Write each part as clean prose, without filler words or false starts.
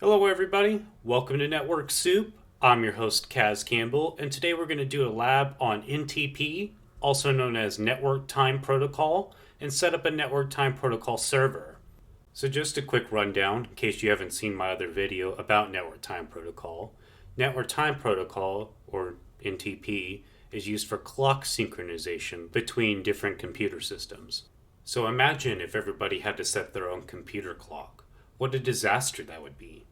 Hello, everybody. Welcome to Network Soup. I'm your host, Kaz Campbell, and today we're going to do a lab on NTP, also known as Network Time Protocol, and set up a Network Time Protocol server. So, just a quick rundown in case you haven't seen my other video about Network Time Protocol. Network Time Protocol, or NTP, is used for clock synchronization between different computer systems. So, imagine if everybody had to set their own computer clock. What a disaster that would be.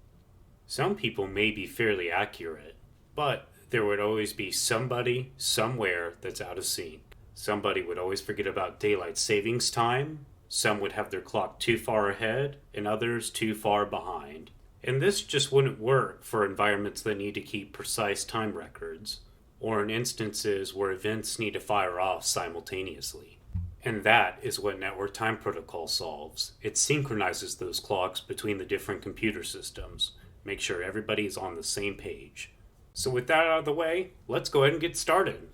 Some people may be fairly accurate, but there would always be somebody, somewhere that's out of sync. Somebody would always forget about daylight savings time, some would have their clock too far ahead, and others too far behind. And this just wouldn't work for environments that need to keep precise time records, or in instances where events need to fire off simultaneously. And that is what Network Time Protocol solves. It synchronizes those clocks between the different computer systems. Make sure everybody is on the same page. So with that out of the way, let's go ahead and get started.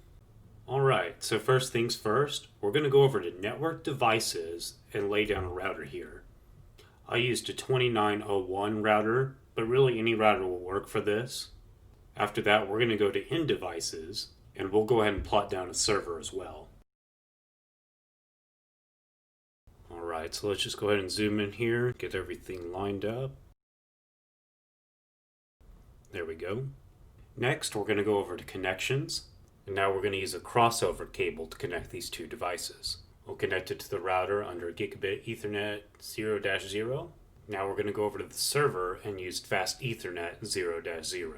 Alright, so first things first, we're going to go over to network devices and lay down a router here. I used a 2901 router, but really any router will work for this. After that, we're going to go to end devices, and we'll go ahead and plot down a server as well. Alright, so let's just go ahead and zoom in here, get everything lined up. There we go. Next, we're going to go over to connections, and now we're going to use a crossover cable to connect these two devices. We'll connect it to the router under Gigabit Ethernet 0-0. Now we're going to go over to the server and use Fast Ethernet 0-0.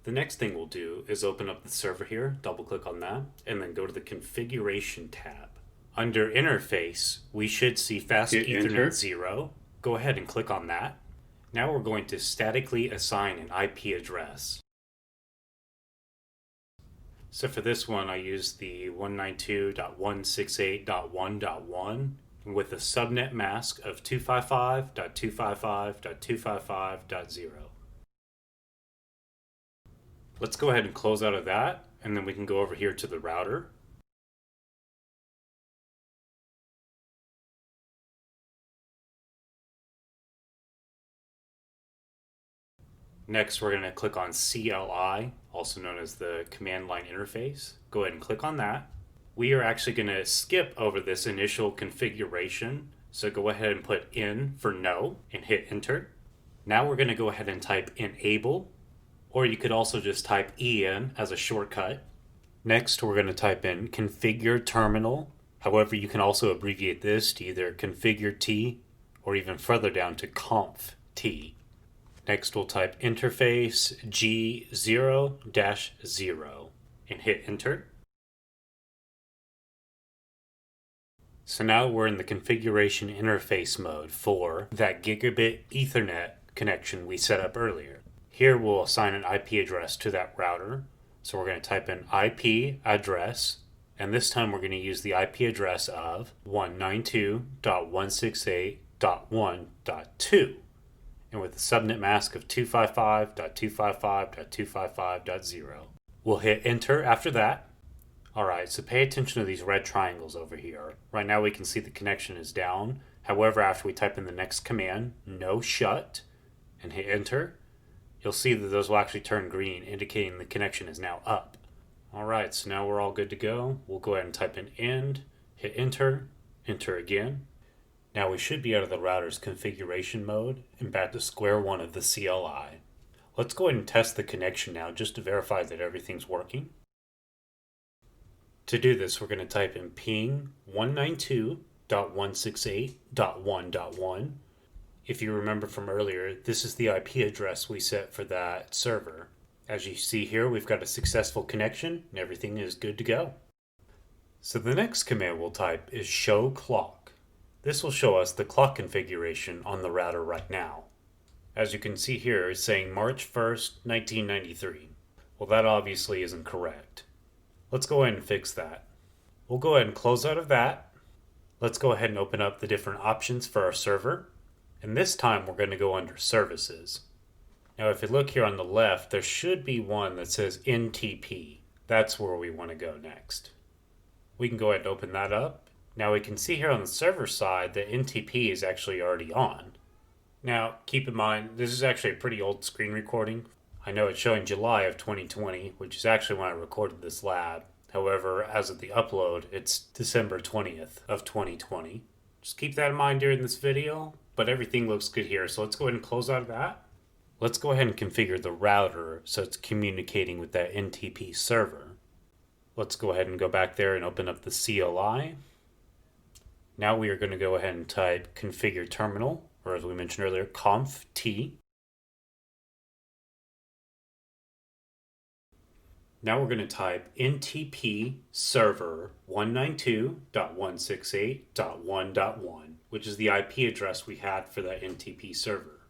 The next thing we'll do is open up the server here, double click on that, and then go to the Configuration tab. Under Interface, we should see Fast Ethernet 0. Go ahead and click on that. Now we're going to statically assign an IP address. So for this one, I used the 192.168.1.1 with a subnet mask of 255.255.255.0. Let's go ahead and close out of that, and then we can go over here to the router. Next, we're going to click on CLI, also known as the command line interface. Go ahead and click on that. We are actually going to skip over this initial configuration, so go ahead and put N for no and hit enter. Now we're going to go ahead and type enable, or you could also just type EN as a shortcut. Next, we're going to type in configure terminal. However, you can also abbreviate this to either configure T or even further down to conf T. Next, we'll type interface G0-0 and hit enter. So now we're in the configuration interface mode for that Gigabit Ethernet connection we set up earlier. Here we'll assign an IP address to that router. So we're going to type in IP address, and this time we're going to use the IP address of 192.168.1.2. and with a subnet mask of 255.255.255.0. We'll hit enter after that. Alright, so pay attention to these red triangles over here. Right now we can see the connection is down. However, after we type in the next command, no shut, and hit enter, you'll see that those will actually turn green, indicating the connection is now up. Alright, so now we're all good to go. We'll go ahead and type in end, hit enter, enter again. Now we should be out of the router's configuration mode and back to square one of the CLI. Let's go ahead and test the connection now just to verify that everything's working. To do this, we're going to type in ping 192.168.1.1. If you remember from earlier, this is the IP address we set for that server. As you see here, we've got a successful connection and everything is good to go. So the next command we'll type is show clock. This will show us the clock configuration on the router right now. As you can see here, it's saying March 1st, 1993. Well, that obviously isn't correct. Let's go ahead and fix that. We'll go ahead and close out of that. Let's go ahead and open up the different options for our server. And this time we're going to go under services. Now if you look here on the left, there should be one that says NTP. That's where we want to go next. We can go ahead and open that up. Now we can see here on the server side that NTP is actually already on. Now, keep in mind, this is actually a pretty old screen recording. I know it's showing July of 2020, which is actually when I recorded this lab. However, as of the upload, it's December 20th of 2020. Just keep that in mind during this video, but everything looks good here, so let's go ahead and close out of that. Let's go ahead and configure the router so it's communicating with that NTP server. Let's go ahead and go back there and open up the CLI. Now we are going to go ahead and type configure terminal, or as we mentioned earlier, conf t. Now we're going to type NTP server 192.168.1.1, which is the IP address we had for that NTP server.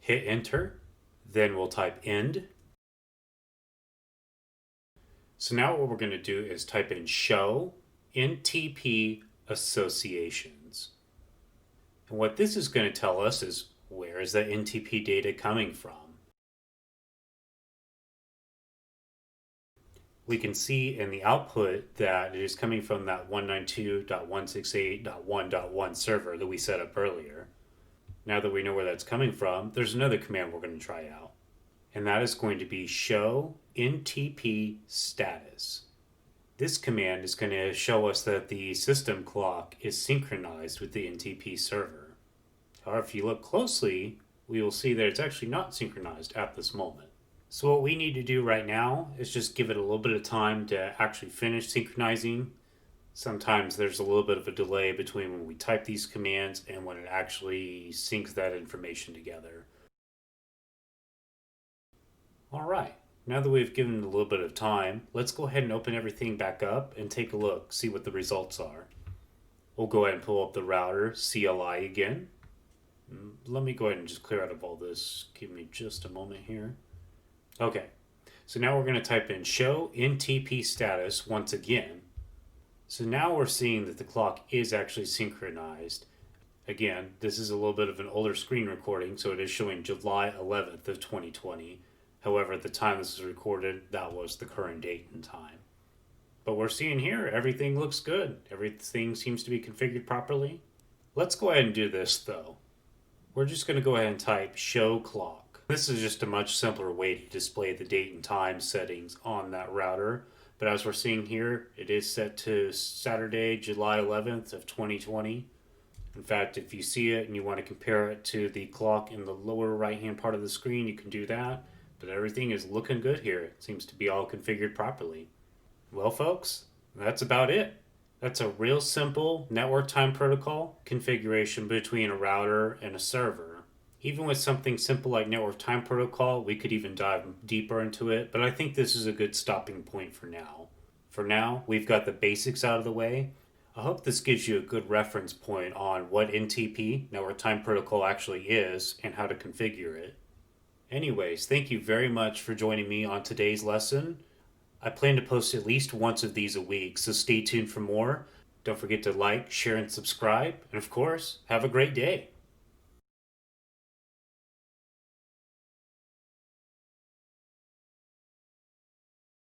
Hit enter, then we'll type end. So now what we're going to do is type in show NTP associations. And what this is going to tell us is where is that NTP data coming from. We can see in the output that it is coming from that 192.168.1.1 server that we set up earlier. Now that we know where that's coming from, there's another command we're going to try out. And that is going to be show NTP status. This command is going to show us that the system clock is synchronized with the NTP server. However, if you look closely, we will see that it's actually not synchronized at this moment. So what we need to do right now is just give it a little bit of time to actually finish synchronizing. Sometimes there's a little bit of a delay between when we type these commands and when it actually syncs that information together. Alright, now that we've given it a little bit of time, let's go ahead and open everything back up and take a look, see what the results are. We'll go ahead and pull up the router CLI again. Let me go ahead and just clear out of all this. Give me just a moment here. Okay, so now we're going to type in show NTP status once again. So now we're seeing that the clock is actually synchronized. Again, this is a little bit of an older screen recording, so it is showing July 11th of 2020. However, at the time this was recorded, that was the current date and time. But we're seeing here, everything looks good. Everything seems to be configured properly. Let's go ahead and do this though. We're just going to go ahead and type show clock. This is just a much simpler way to display the date and time settings on that router. But as we're seeing here, it is set to Saturday, July 11th of 2020. In fact, if you see it and you want to compare it to the clock in the lower right-hand part of the screen, you can do that. But everything is looking good here. It seems to be all configured properly. Well, folks, that's about it. That's a real simple network time protocol configuration between a router and a server. Even with something simple like network time protocol, we could even dive deeper into it, but I think this is a good stopping point for now. For now, we've got the basics out of the way. I hope this gives you a good reference point on what NTP, network time protocol, actually is and how to configure it. Anyways, thank you very much for joining me on today's lesson. I plan to post at least once of these a week, so stay tuned for more. Don't forget to like, share, and subscribe. And of course, have a great day.